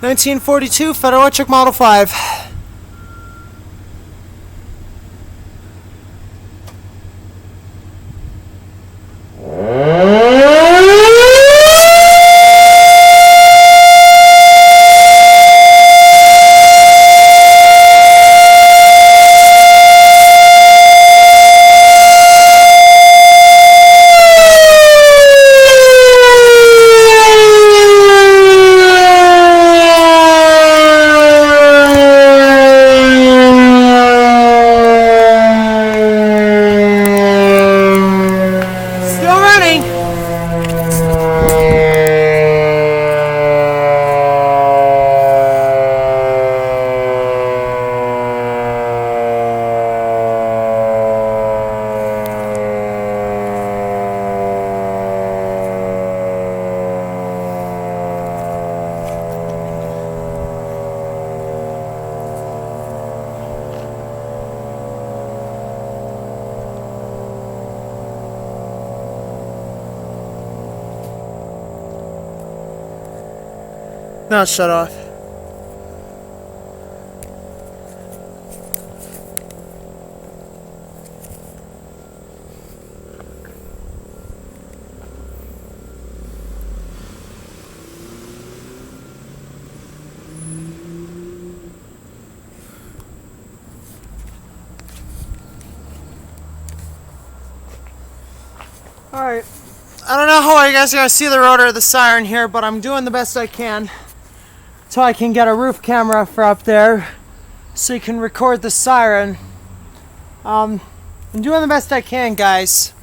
1942 Fedelcode Model 5. Now it's shut off. Alright, I don't know how you guys are going to see the rotor of the Siren here, but I'm doing the best I can so I can get a roof camera for up there so you can record the Siren. I'm doing the best I can, guys.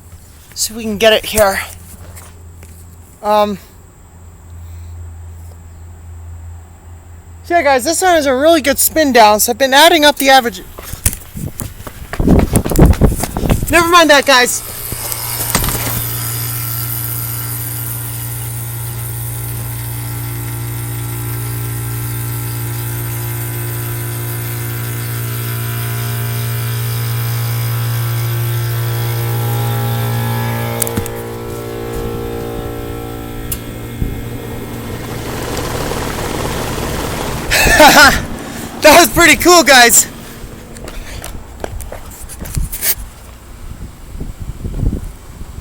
See if we can get it here. So yeah, guys, this one has a really good spin down, so I've been adding up the average. Never mind that, guys. That was pretty cool, guys.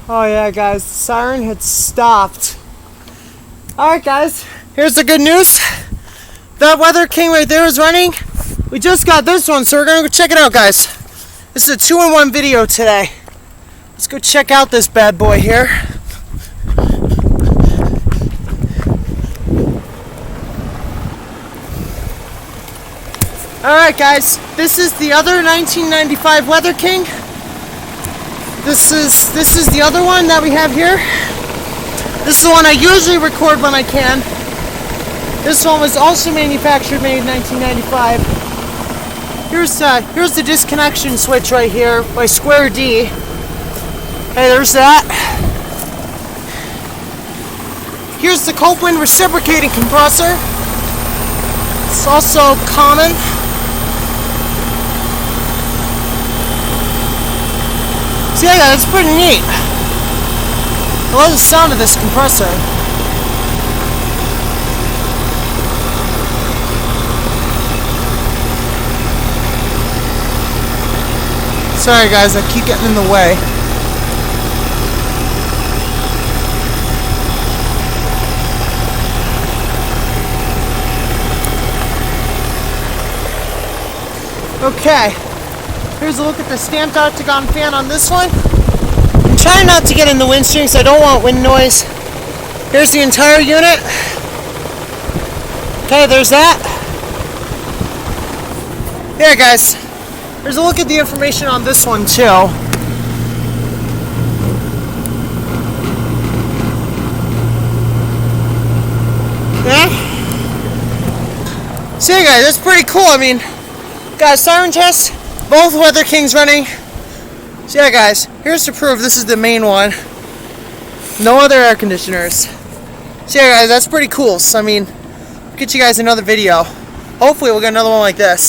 Oh yeah, guys, the Siren had stopped. Alright, guys, here's the good news. That Weather King right there is running. We just got this one, so we're gonna go check it out, guys. This is a 2-in-1 video today. Let's go check out this bad boy here. Alright, guys, this is the other 1995 Weather King. This is the other one that we have here. This is the one I usually record when I can. This one was also manufactured made in 1995. Here's the disconnection switch right here by Square D. Hey, there's that. Here's the Copeland reciprocating compressor. It's also common. So yeah, that's pretty neat. I love the sound of this compressor. Sorry guys, I keep getting in the way. Okay. Here's a look at the stamped octagon fan on this one. I'm trying not to get in the windscreen because I don't want wind noise. Here's the entire unit. Okay, there's that. Yeah, guys. Here's a look at the information on this one too. Yeah. So yeah, guys, that's pretty cool. I mean, got a Siren test. Both Weather Kings running. So yeah, guys, here's to prove this is the main one. No other air conditioners. So yeah, guys, that's pretty cool. So I mean, get you guys another video. Hopefully we'll get another one like this.